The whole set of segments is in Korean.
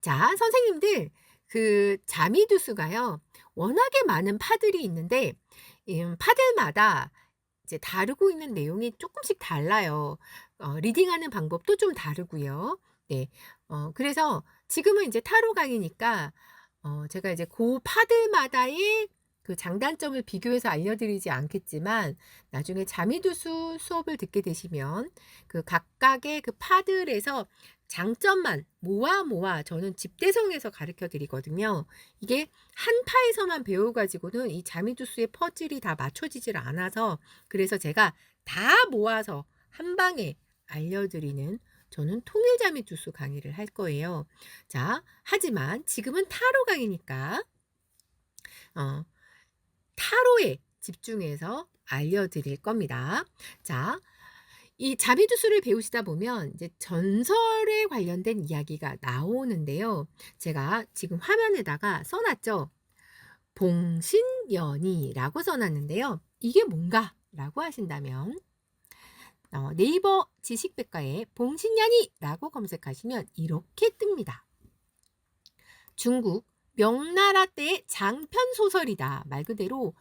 자, 선생님들, 그 자미두수가요, 워낙에 많은 파들이 있는데, 파들마다 이제 다루고 있는 내용이 조금씩 달라요. 리딩하는 방법도 좀 다르고요. 네. 그래서 지금은 이제 타로 강의니까, 제가 이제 그 파들마다의 그 장단점을 비교해서 알려드리지 않겠지만, 나중에 자미두수 수업을 듣게 되시면, 그 각각의 그 파들에서 장점만 모아 저는 집대성에서 가르쳐 드리거든요. 이게 한 파에서만 배워가지고는 이 자미두수의 퍼즐이 다 맞춰지질 않아서, 그래서 제가 다 모아서 한 방에 알려드리는, 저는 통일 자미두수 강의를 할 거예요. 자, 하지만 지금은 타로 강의니까 어, 타로에 집중해서 알려드릴 겁니다. 자, 이 자비두수를 배우시다 보면 이제 전설에 관련된 이야기가 나오는데요. 제가 지금 화면에다가 써놨죠. 봉신연이라고 써놨는데요. 이게 뭔가? 라고 하신다면 네이버 지식백과에 봉신연이라고 검색하시면 이렇게 뜹니다. 중국 명나라 때의 장편 소설이다. 말 그대로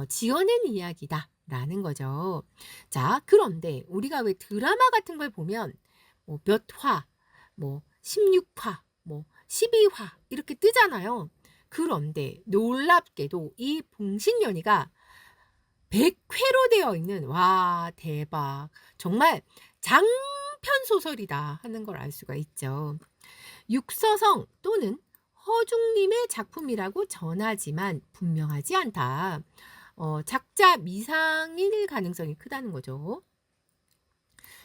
지어낸 이야기다. 라는 거죠. 자, 그런데 우리가 왜 드라마 같은 걸 보면 몇 화, 16화, 12화 이렇게 뜨잖아요. 그런데 놀랍게도 이 봉신연이가 100회로 되어 있는, 와, 대박. 정말 장편 소설이다 하는 걸 알 수가 있죠. 육서성 또는 허중님의 작품이라고 전하지만 분명하지 않다. 작자 미상일 가능성이 크다는 거죠.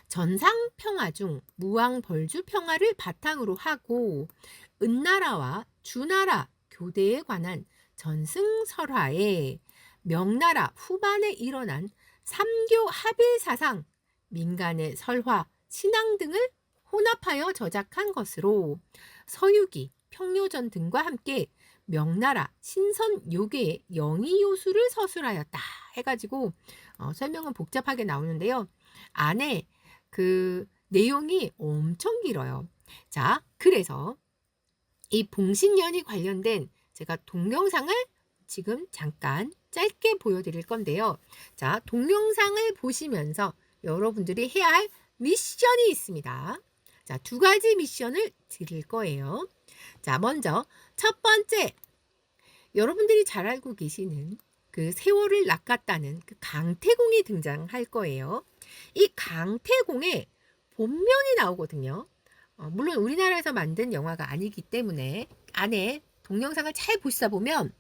전상평화 중 무왕벌주평화를 바탕으로 하고 은나라와 주나라 교대에 관한 전승설화에 명나라 후반에 일어난 삼교 합일사상, 민간의 설화, 신앙 등을 혼합하여 저작한 것으로 서유기, 평료전 등과 함께 명나라 신선요괴의 영의요수를 서술하였다 해가지고 설명은 복잡하게 나오는데요. 안에 그 내용이 엄청 길어요. 자, 그래서 이 봉신연이 관련된 제가 동영상을 지금 잠깐 짧게 보여드릴 건데요. 자, 동영상을 보시면서 여러분들이 해야 할 미션이 있습니다. 자, 두 가지 미션을 드릴 거예요. 자, 먼저 첫 번째, 여러분들이 잘 알고 계시는 그 세월을 낚았다는 그 강태공이 등장할 거예요. 이 강태공의 본명이 나오거든요. 물론 우리나라에서 만든 영화가 아니기 때문에 안에 동영상을 잘 보시다 보면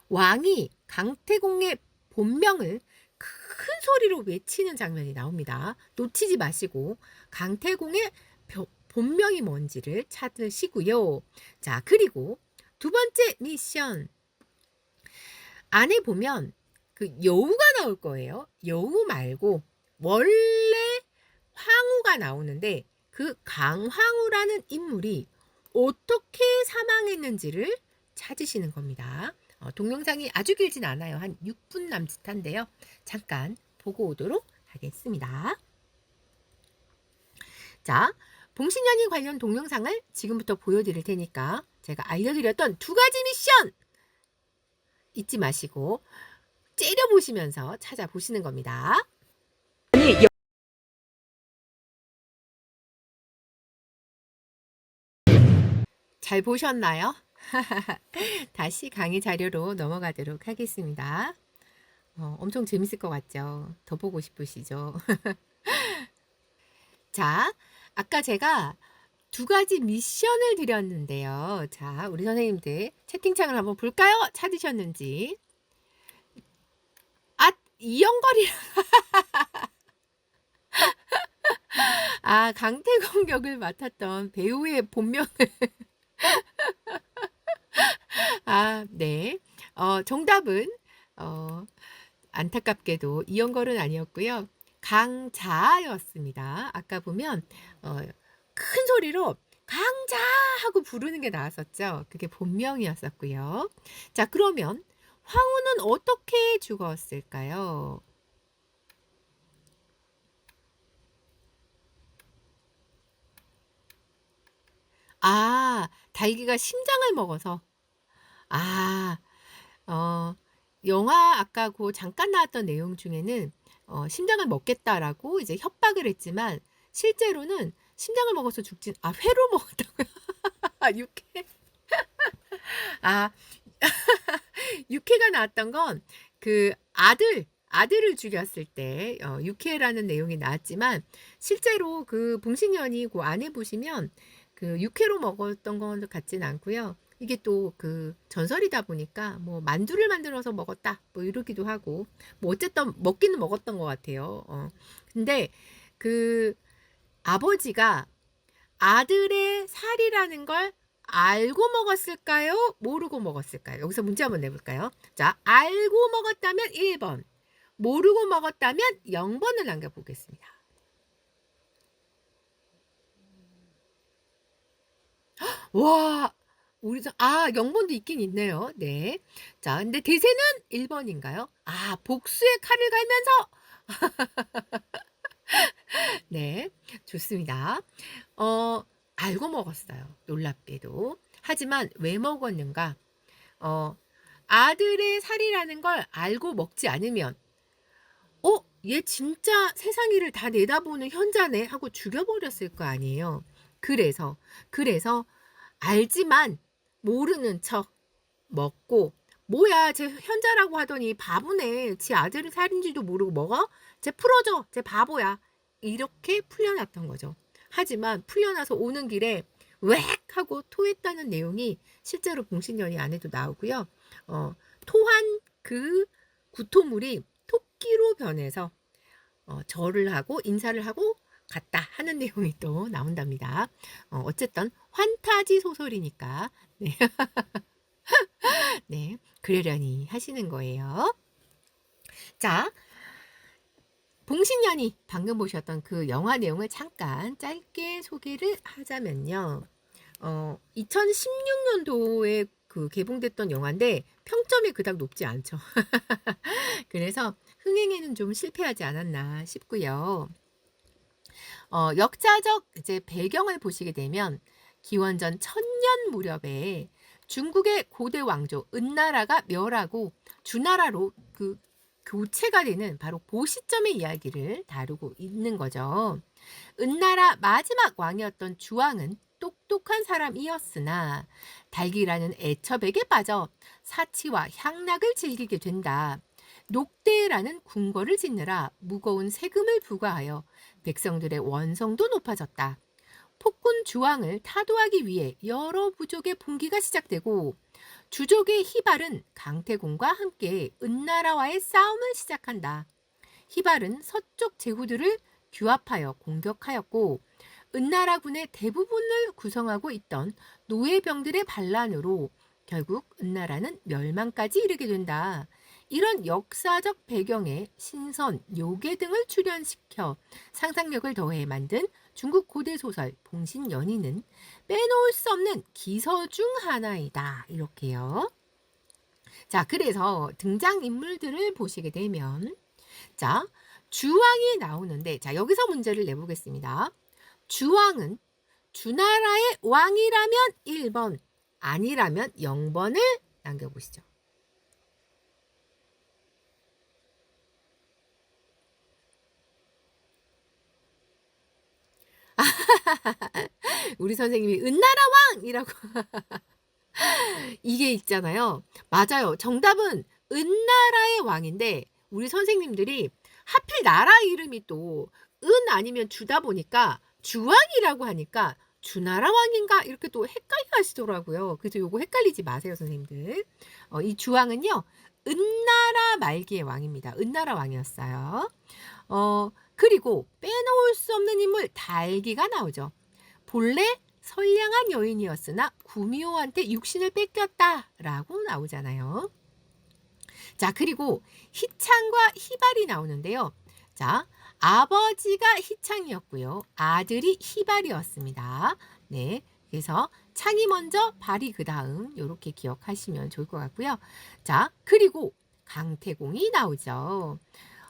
왕이 강태공의 본명을 큰 소리로 외치는 장면이 나옵니다. 놓치지 마시고 강태공의 본명이 뭔지를 찾으시고요. 자, 그리고 두 번째 미션. 안에 보면 그 여우가 나올 거예요. 여우 말고 원래 황후가 나오는데 그 강황후라는 인물이 어떻게 사망했는지를 찾으시는 겁니다. 동영상이 아주 길진 않아요. 한 6분 남짓한데요. 잠깐 보고 오도록 하겠습니다. 자, 봉신연이 관련 동영상을 지금부터 보여드릴 테니까 제가 알려드렸던 두 가지 미션 잊지 마시고 째려보시면서 찾아보시는 겁니다. 잘 보셨나요? 다시 강의 자료로 넘어가도록 하겠습니다. 엄청 재밌을 것 같죠? 더 보고 싶으시죠? 자, 아까 제가 두 가지 미션을 드렸는데요. 자, 우리 선생님들 채팅창을 한번 볼까요? 찾으셨는지. 아, 이영걸이. 아, 강태공 역을 맡았던 배우의 본명을. 아, 네. 정답은, 어, 안타깝게도 이영걸은 아니었고요. 강자였습니다. 아까 보면 큰 소리로 강자 하고 부르는 게 나왔었죠. 그게 본명이었었고요. 자, 그러면 황후는 어떻게 죽었을까요? 아, 달기가 심장을 먹어서 아 영화 아까 고 잠깐 나왔던 내용 중에는 "심장을 먹겠다."라고 이제 협박을 했지만 실제로는 심장을 먹어서 죽진 회로 먹었다고요? 육회. 아 육회가 나왔던 건 그 아들을 죽였을 때 육회라는 내용이 나왔지만 실제로 그 봉신년이 고 안에 보시면 그 육회로 먹었던 것 같진 않고요. 이게 또 그 전설이다 보니까 뭐 만두를 만들어서 먹었다 뭐 이러기도 하고 뭐 어쨌든 먹기는 먹었던 것 같아요. 근데 그 아버지가 아들의 살이라는 걸 알고 먹었을까요? 모르고 먹었을까요? 여기서 문제 한번 내볼까요? 자, 알고 먹었다면 1번, 모르고 먹었다면 0번을 남겨보겠습니다. 와, 0번도 있긴 있네요. 네. 자, 근데 대세는 1번인가요? 복수의 칼을 갈면서. 네, 좋습니다. 어, 알고 먹었어요. 놀랍게도. 하지만 왜 먹었는가? 어, 아들의 살이라는 걸 알고 먹지 않으면, 얘 진짜 세상 일을 다 내다보는 현자네 하고 죽여버렸을 거 아니에요. 그래서, 그래서 알지만 모르는 척 먹고, 뭐야, 쟤 현자라고 하더니 바보네. 지 아들의 살인지도 모르고 먹어? 쟤 풀어줘. 쟤 바보야. 이렇게 풀려났던 거죠. 하지만 풀려나서 오는 길에 웩 하고 토했다는 내용이 실제로 봉신연이 안에도 나오고요. 토한 그 구토물이 토끼로 변해서 절을 하고 인사를 하고 갔다 하는 내용이 또 나온답니다. 어쨌든 환타지 소설이니까 네, 네 그러려니 하시는 거예요. 자, 봉신연이 방금 보셨던 그 영화 내용을 잠깐 짧게 소개를 하자면요. 2016년도에 그 개봉됐던 영화인데 평점이 그닥 높지 않죠. 그래서 흥행에는 좀 실패하지 않았나 싶고요. 역사적 이제 배경을 보시게 되면 기원전 1000년 무렵에 중국의 고대 왕조 은나라가 멸하고 주나라로 그 교체가 되는 바로 그 시점의 이야기를 다루고 있는 거죠. 은나라 마지막 왕이었던 주왕은 똑똑한 사람이었으나 달기라는 애처백에 빠져 사치와 향락을 즐기게 된다. 녹대라는 궁궐을 짓느라 무거운 세금을 부과하여 백성들의 원성도 높아졌다. 폭군 주왕을 타도하기 위해 여러 부족의 분기가 시작되고 주족의 희발은 강태공과 함께 은나라와의 싸움을 시작한다. 희발은 서쪽 제후들을 규합하여 공격하였고 은나라군의 대부분을 구성하고 있던 노예병들의 반란으로 결국 은나라는 멸망까지 이르게 된다. 이런 역사적 배경에 신선, 요괴 등을 출연시켜 상상력을 더해 만든 중국 고대 소설 봉신연의는 빼놓을 수 없는 기서 중 하나이다. 이렇게요. 자, 그래서 등장인물들을 보시게 되면 자, 주왕이 나오는데 자, 여기서 문제를 내보겠습니다. 주왕은 주나라의 왕이라면 1번, 아니라면 0번을 남겨보시죠. 우리 선생님이 은나라 왕이라고 이게 있잖아요. 맞아요. 정답은 은나라의 왕인데 우리 선생님들이 하필 나라 이름이 또 은 아니면 주다 보니까 주왕이라고 하니까 주나라 왕인가 이렇게 또 헷갈려 하시더라고요. 그래서 요거 헷갈리지 마세요, 선생님들. 이 주왕은요. 은나라 말기의 왕입니다. 은나라 왕이었어요. 그리고 빼놓을 수 없는 인물 달기가 나오죠. 본래 선량한 여인이었으나 구미호한테 육신을 뺏겼다라고 나오잖아요. 자, 그리고 희창과 희발이 나오는데요. 자, 아버지가 희창이었고요. 아들이 희발이었습니다. 네. 그래서 창이 먼저 발이 그 다음 이렇게 기억하시면 좋을 것 같고요. 자, 그리고 강태공이 나오죠.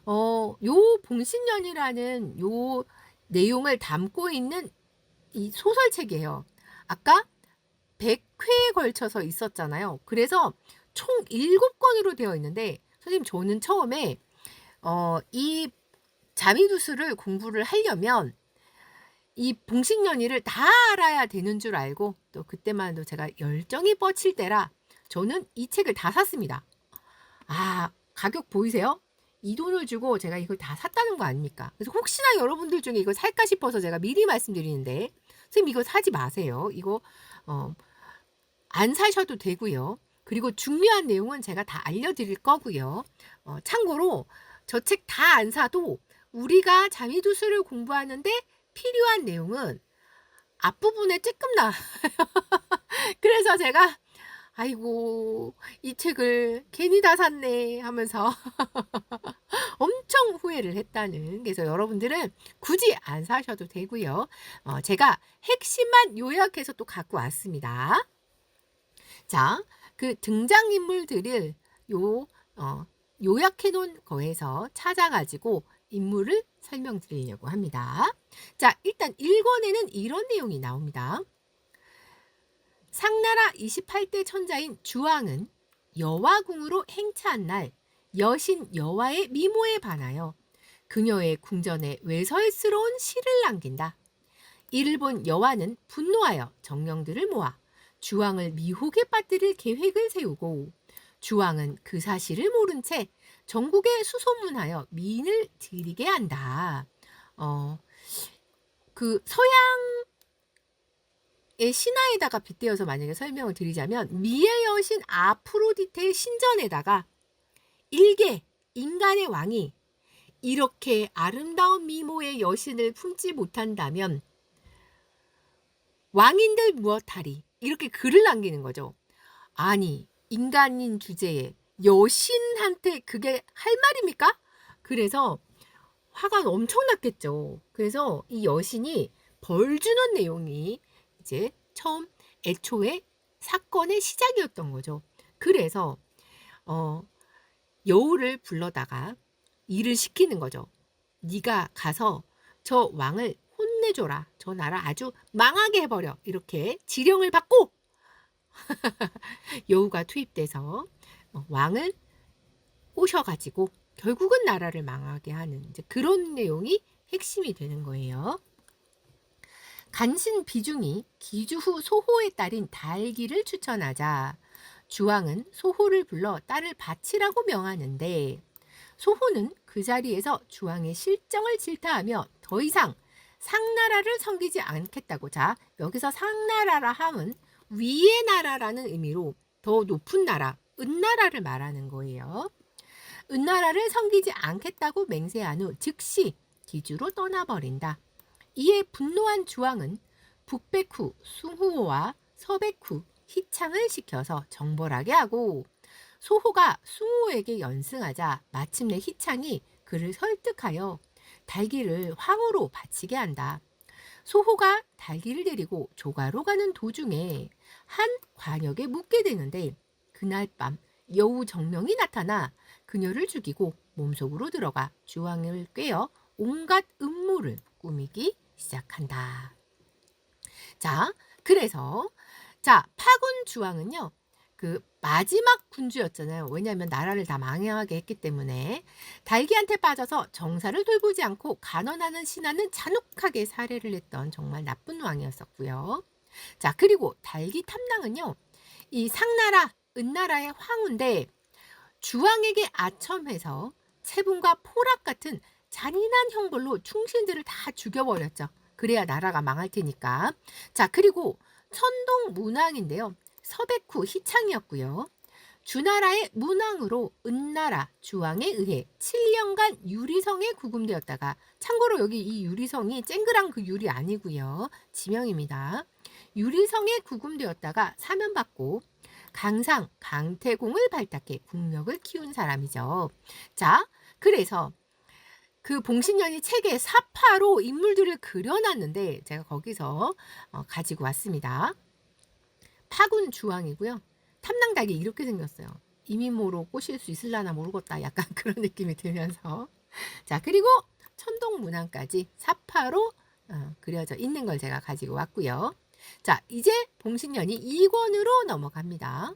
요 봉신연이라는 요 내용을 담고 있는 이 소설책이에요. 아까 100회에 걸쳐서 있었잖아요. 그래서 총 7권으로 되어 있는데 선생님 저는 처음에 이 자미두수를 공부를 하려면 이 봉식연의를 다 알아야 되는 줄 알고 또 그때만 해도 제가 열정이 뻗칠 때라 저는 이 책을 다 샀습니다. 아, 가격 보이세요? 이 돈을 주고 제가 이걸 다 샀다는 거 아닙니까? 그래서 혹시나 여러분들 중에 이거 살까 싶어서 제가 미리 말씀드리는데 선생님 이거 사지 마세요. 이거 안 사셔도 되고요. 그리고 중요한 내용은 제가 다 알려드릴 거고요. 참고로 저 책 다 안 사도 우리가 자미두수를 공부하는데 필요한 내용은 앞부분에 쬐끔 나와요. 그래서 제가 아이고 이 책을 괜히 다 샀네 하면서 엄청 후회를 했다는. 그래서 여러분들은 굳이 안 사셔도 되고요. 제가 핵심만 요약해서 또 갖고 왔습니다. 자, 그 등장인물들을 요약해 놓은 거에서 찾아가지고 인물을 설명드리려고 합니다. 자, 일단 1권에는 이런 내용이 나옵니다. 상나라 28대 천자인 주왕은 여화궁으로 행차한 날 여신 여화의 미모에 반하여 그녀의 궁전에 외설스러운 시를 남긴다. 이를 본 여화는 분노하여 정령들을 모아 주왕을 미혹에 빠뜨릴 계획을 세우고 주왕은 그 사실을 모른 채 전국에 수소문하여 미인을 들이게 한다. 그 서양의 신화에다가 빗대어서 만약에 설명을 드리자면 미의 여신 아프로디테의 신전에다가 일개 인간의 왕이 이렇게 아름다운 미모의 여신을 품지 못한다면 왕인들 무엇하리 이렇게 글을 남기는 거죠. 아니 인간인 주제에 여신한테 그게 할 말입니까? 그래서 화가 엄청 났겠죠. 그래서 이 여신이 벌 주는 내용이 이제 처음 애초에 사건의 시작이었던 거죠. 그래서 여우를 불러다가 일을 시키는 거죠. 네가 가서 저 왕을 혼내줘라. 저 나라 아주 망하게 해버려. 이렇게 지령을 받고 여우가 투입돼서 왕을 꼬셔가지고 결국은 나라를 망하게 하는 이제 그런 내용이 핵심이 되는 거예요. 간신 비중이 기주 후 소호의 딸인 달기를 추천하자 주왕은 소호를 불러 딸을 바치라고 명하는데 소호는 그 자리에서 주왕의 실정을 질타하며 더 이상 상나라를 섬기지 않겠다고. 자, 여기서 상나라라 함은 위의 나라라는 의미로 더 높은 나라, 은나라를 말하는 거예요. 은나라를 섬기지 않겠다고 맹세한 후 즉시 기주로 떠나버린다. 이에 분노한 주왕은 북백후 숭후호와 서백후 희창을 시켜서 정벌하게 하고 소호가 숭후에게 연승하자 마침내 희창이 그를 설득하여 달기를 황후로 바치게 한다. 소호가 달기를 데리고 조가로 가는 도중에 한 관역에 묻게 되는데 그날 밤 여우 정령이 나타나 그녀를 죽이고 몸속으로 들어가 주왕을 꿰어 온갖 음모를 꾸미기 시작한다. 자, 그래서 파군 주왕은요. 그 마지막 군주였잖아요. 왜냐하면 나라를 다 망하게 했기 때문에 달기한테 빠져서 정사를 돌보지 않고 간언하는 신하는 잔혹하게 살해를 했던 정말 나쁜 왕이었었고요. 자, 그리고 달기 탐낭은요. 이 상나라, 은나라의 황후인데 주왕에게 아첨해서 채분과 포락 같은 잔인한 형벌로 충신들을 다 죽여버렸죠. 그래야 나라가 망할 테니까. 자, 그리고 천동 문왕인데요. 서백후 희창이었고요. 주나라의 문왕으로 은나라 주왕에 의해 7년간 유리성에 구금되었다가 참고로 여기 이 유리성이 쨍그랑 그 유리 아니고요. 지명입니다. 유리성에 구금되었다가 사면받고 강상 강태공을 발탁해 국력을 키운 사람이죠. 자, 그래서 그 봉신연이 책에 사파로 인물들을 그려놨는데 제가 거기서 가지고 왔습니다. 파군 주왕이고요. 탐낭닭이 이렇게 생겼어요. 이민모로 꼬실 수 있을라나 모르겠다. 약간 그런 느낌이 들면서. 자, 그리고 천동문왕까지 사파로 그려져 있는 걸 제가 가지고 왔고요. 자, 이제 봉신년이 2권으로 넘어갑니다.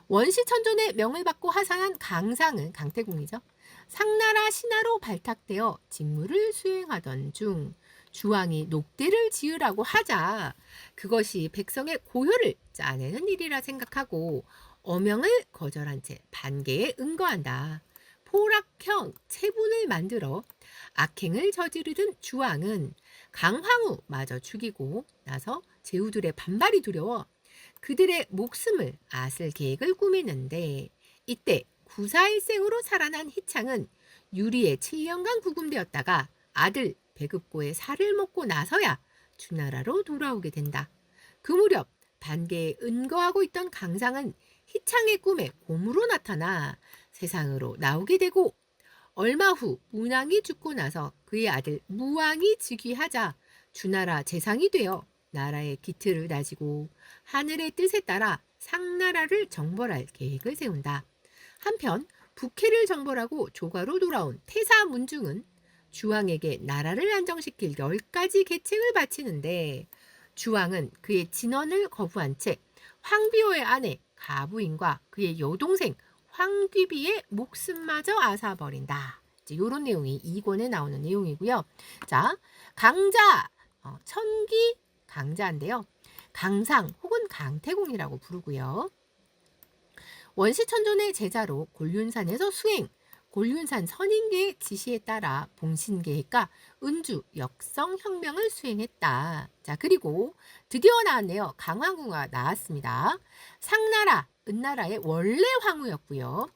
원시천존의 명을 받고 하산한 강상은 강태공이죠. 상나라 신하로 발탁되어 직무를 수행하던 중 주왕이 녹대를 지으라고 하자 그것이 백성의 고혈을 짜내는 일이라 생각하고 어명을 거절한 채 반계에 응거한다. 포락형 체분을 만들어 악행을 저지르던 주왕은 강황후마저 죽이고 나서 제후들의 반발이 두려워 그들의 목숨을 앗을 계획을 꾸미는데 이때 구사일생으로 살아난 희창은 유리에 7년간 구금되었다가 아들 배급고의 살을 먹고 나서야 주나라로 돌아오게 된다. 그 무렵 반계에 은거하고 있던 강상은 희창의 꿈에 곰으로 나타나 세상으로 나오게 되고 얼마 후 문왕이 죽고 나서 그의 아들 무왕이 즉위하자 주나라 재상이 되어 나라의 기틀을 다지고 하늘의 뜻에 따라 상나라를 정벌할 계획을 세운다. 한편 북해를 정벌하고 조가로 돌아온 태사 문중은 주왕에게 나라를 안정시킬 10가지 계책을 바치는데 주왕은 그의 진언을 거부한 채 황비호의 아내 가부인과 그의 여동생 황귀비의 목숨마저 앗아버린다. 이런 내용이 2권에 나오는 내용이고요. 자, 강자, 천기 강자인데요. 강상 혹은 강태공이라고 부르고요. 원시천존의 제자로 곤륜산에서 수행, 곤륜산 선인계의 지시에 따라 봉신계획과 은주 역성혁명을 수행했다. 자, 그리고 드디어 나왔네요. 강황후가 나왔습니다. 상나라, 은나라의 원래 황후였고요.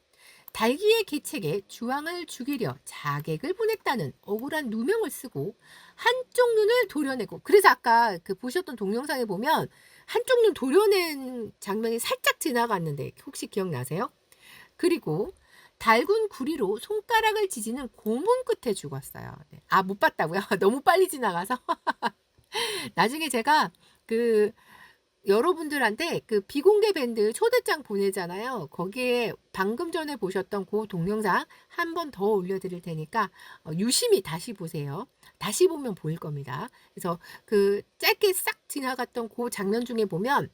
달기의 계책에 주왕을 죽이려 자객을 보냈다는 억울한 누명을 쓰고 한쪽 눈을 도려내고 그래서 아까 그 보셨던 동영상에 보면 한쪽 눈 도려낸 장면이 살짝 지나갔는데 혹시 기억나세요? 그리고 달군 구리로 손가락을 지지는 고문 끝에 죽었어요. 네. 아, 못 봤다고요? 너무 빨리 지나가서 나중에 제가 그 여러분들한테 그 비공개 밴드 초대장 보내잖아요. 거기에 방금 전에 보셨던 그 동영상 한 번 더 올려드릴 테니까 유심히 다시 보세요. 다시 보면 보일 겁니다. 그래서 그 짧게 싹 지나갔던 그 장면 중에 보면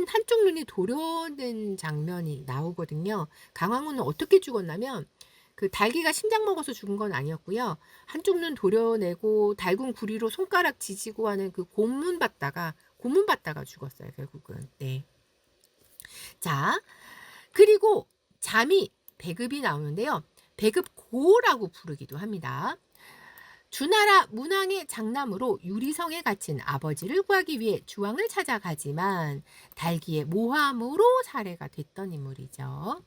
한쪽 눈이 도려낸 장면이 나오거든요. 강황후는 어떻게 죽었냐면 그 달기가 심장 먹어서 죽은 건 아니었고요. 한쪽 눈 도려내고 달군 구리로 손가락 지지고 하는 그 고문 받다가 죽었어요, 결국은. 네. 자, 그리고 잠이 배급이 나오는데요. 배급고라고 부르기도 합니다. 주나라 문왕의 장남으로 유리성에 갇힌 아버지를 구하기 위해 주왕을 찾아가지만 달기의 모함으로 살해가 됐던 인물이죠.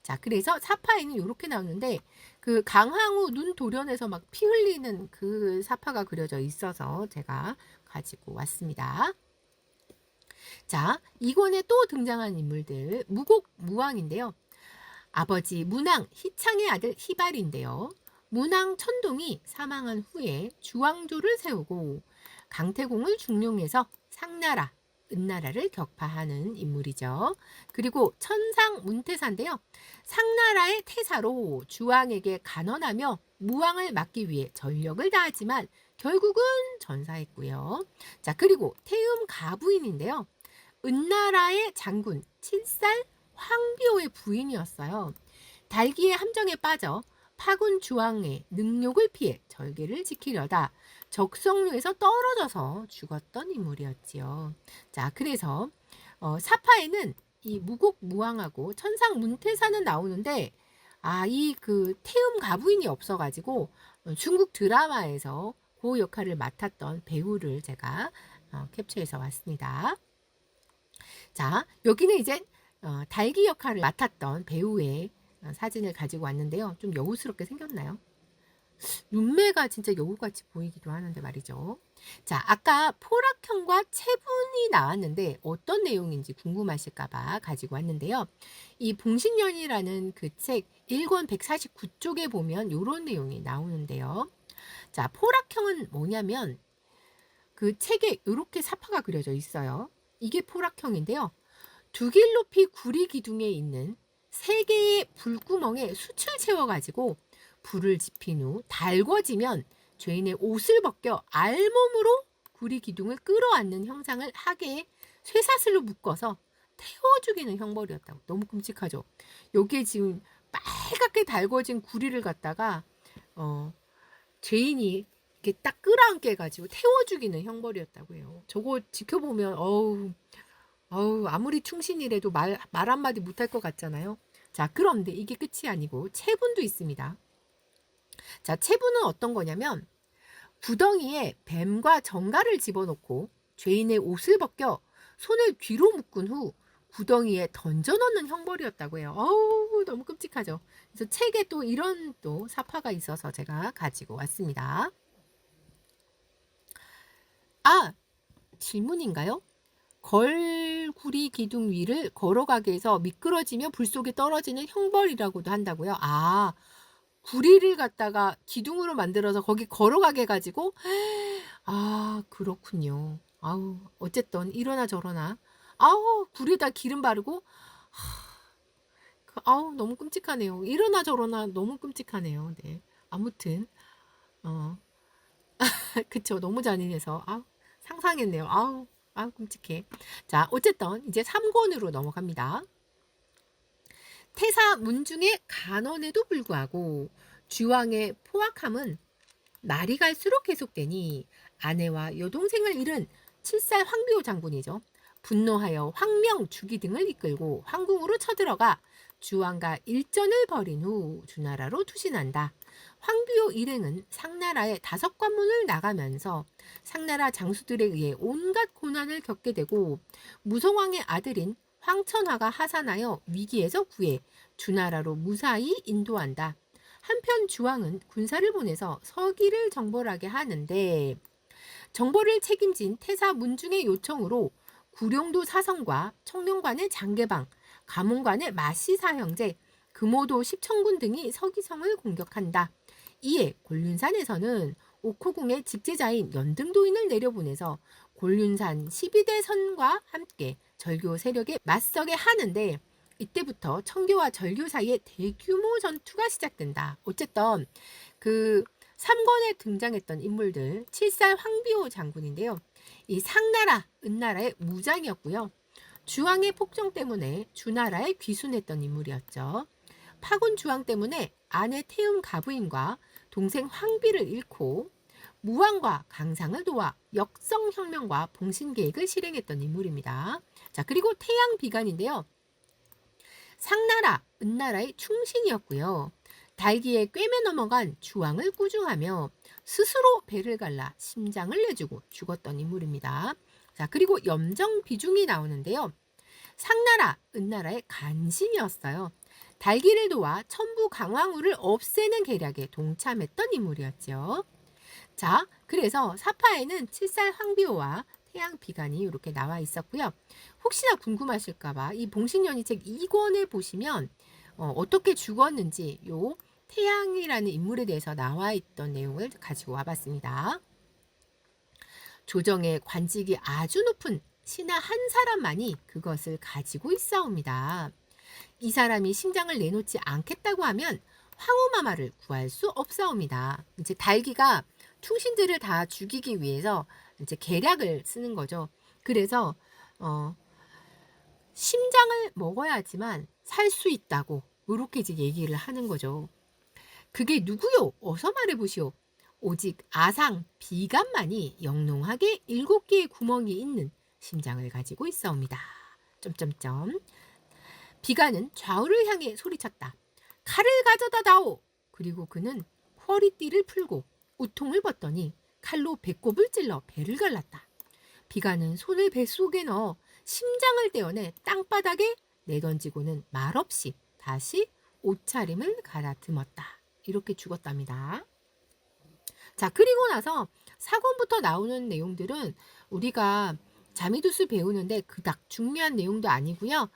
자, 그래서 사파에는 이렇게 나오는데 그 강황후 눈 도련에서 막 피 흘리는 그 사파가 그려져 있어서 제가 가지고 왔습니다. 자, 이권에 또 등장한 인물들 무곡 무왕인데요. 아버지 문왕 희창의 아들 희발인데요. 문왕 천동이 사망한 후에 주왕조를 세우고 강태공을 중용해서 상나라, 은나라를 격파하는 인물이죠. 그리고 천상 문태사인데요. 상나라의 태사로 주왕에게 간언하며 무왕을 막기 위해 전력을 다하지만 결국은 전사했고요. 자, 그리고 태음 가부인인데요. 은나라의 장군 7살 황비호의 부인이었어요. 달기의 함정에 빠져 파군 주왕의 능욕을 피해 절개를 지키려다 적성루에서 떨어져서 죽었던 인물이었지요. 자, 그래서 사파에는 이 무곡 무왕하고 천상 문태사는 나오는데 이 그 태음 가부인이 없어가지고 중국 드라마에서 그 역할을 맡았던 배우를 제가 캡처해서 왔습니다. 자, 여기는 이제 달기 역할을 맡았던 배우의 사진을 가지고 왔는데요. 좀 여우스럽게 생겼나요? 눈매가 진짜 여우같이 보이기도 하는데 말이죠. 자, 아까 포락형과 체분이 나왔는데 어떤 내용인지 궁금하실까봐 가지고 왔는데요. 이 봉신년이라는 그 책 1권 149쪽에 보면 이런 내용이 나오는데요. 자, 포락형은 뭐냐면 그 책에 이렇게 사파가 그려져 있어요. 이게 포락형인데요. 두 길 높이 구리 기둥에 있는 3개의 불구멍에 숯을 채워가지고 불을 지핀 후 달궈지면 죄인의 옷을 벗겨 알몸으로 구리 기둥을 끌어안는 형상을 하계에 쇠사슬로 묶어서 태워 죽이는 형벌이었다고. 너무 끔찍하죠. 여기에 지금 빨갛게 달궈진 구리를 갖다가 죄인이 이렇게 딱 끌어안게 해가지고 태워 죽이는 형벌이었다고 해요. 저거 지켜보면 아무리 충신이라도 말 한마디 못할 것 같잖아요. 자, 그런데 이게 끝이 아니고 체분도 있습니다. 자, 체분은 어떤 거냐면 구덩이에 뱀과 정갈을 집어넣고 죄인의 옷을 벗겨 손을 뒤로 묶은 후 구덩이에 던져넣는 형벌이었다고 해요. 너무 끔찍하죠. 그래서 책에 또 이런 또 사파가 있어서 제가 가지고 왔습니다. 질문인가요? 걸구리 기둥 위를 걸어가게 해서 미끄러지며 불 속에 떨어지는 형벌이라고도 한다고요. 구리를 갖다가 기둥으로 만들어서 거기 걸어가게 해가지고 그렇군요. 어쨌든 이러나 저러나 구리에다 기름 바르고 너무 끔찍하네요. 이러나 저러나 너무 끔찍하네요. 네. 아무튼 그쵸. 너무 잔인해서 상상했네요. 끔찍해. 자, 어쨌든 이제 3권으로 넘어갑니다. 태사 문중의 간언에도 불구하고 주왕의 포악함은 날이 갈수록 계속되니 아내와 여동생을 잃은 7살 황비호 장군이죠. 분노하여 황명, 주기 등을 이끌고 황궁으로 쳐들어가 주왕과 일전을 벌인 후 주나라로 투신한다. 황비호 일행은 상나라의 5관문을 나가면서 상나라 장수들에 의해 온갖 고난을 겪게 되고 무성왕의 아들인 황천화가 하산하여 위기에서 구해 주나라로 무사히 인도한다. 한편 주왕은 군사를 보내서 서기를 정벌하게 하는데 정벌을 책임진 태사 문중의 요청으로 구룡도 사성과 청룡관의 장계방, 감옥관의 마시사 형제, 금오도 십천군 등이 서기성을 공격한다. 이에 곤륜산에서는 옥호궁의 직제자인 연등도인을 내려보내서 곤륜산 12대 선과 함께 절교 세력에 맞서게 하는데 이때부터 청교와 절교 사이에 대규모 전투가 시작된다. 어쨌든 그 3권에 등장했던 인물들 7살 황비호 장군인데요. 이 상나라, 은나라의 무장이었고요. 주왕의 폭정 때문에 주나라에 귀순했던 인물이었죠. 파군 주왕 때문에 아내 태음 가부인과 동생 황비를 잃고 무왕과 강상을 도와 역성혁명과 봉신계획을 실행했던 인물입니다. 자, 그리고 태양 비간인데요. 상나라, 은나라의 충신이었고요. 달기에 꿰매 넘어간 주왕을 꾸중하며 스스로 배를 갈라 심장을 내주고 죽었던 인물입니다. 자, 그리고 염정 비중이 나오는데요. 상나라, 은나라의 간신이었어요. 달기를 도와 천부 강왕후를 없애는 계략에 동참했던 인물이었죠. 자, 그래서 사파에는 7살 황비호와 태양 비간이 이렇게 나와 있었고요. 혹시나 궁금하실까봐 이 봉신연희 책 2권에 보시면 어떻게 죽었는지 요 태양이라는 인물에 대해서 나와 있던 내용을 가지고 와봤습니다. 조정의 관직이 아주 높은 신하 한 사람만이 그것을 가지고 있사옵니다. 이 사람이 심장을 내놓지 않겠다고 하면 황후마마를 구할 수 없사옵니다. 이제 달기가 충신들을 다 죽이기 위해서 이제 계략을 쓰는 거죠. 그래서 심장을 먹어야지만 살 수 있다고 이렇게 이제 얘기를 하는 거죠. 그게 누구요? 어서 말해보시오. 오직 아상, 비간만이 영롱하게 7개의 구멍이 있는 심장을 가지고 있사옵니다. 점점점. 비간은 좌우를 향해 소리쳤다. 칼을 가져다 다오. 그리고 그는 허리띠를 풀고 우통을 벗더니 칼로 배꼽을 찔러 배를 갈랐다. 비간은 손을 뱃속에 넣어 심장을 떼어내 땅바닥에 내던지고는 말없이 다시 옷차림을 갈아듬었다. 이렇게 죽었답니다. 자, 그리고 나서 4권부터 나오는 내용들은 우리가 자미두수 배우는데 그닥 중요한 내용도 아니고요.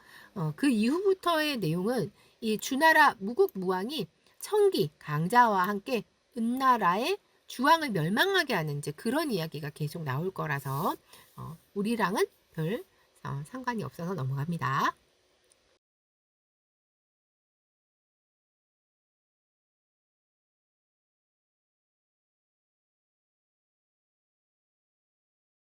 그 이후부터의 내용은 이 주나라 무국무왕이 청기, 강자와 함께 은나라의 주왕을 멸망하게 하는 이제 그런 이야기가 계속 나올 거라서 우리랑은 별 상관이 없어서 넘어갑니다.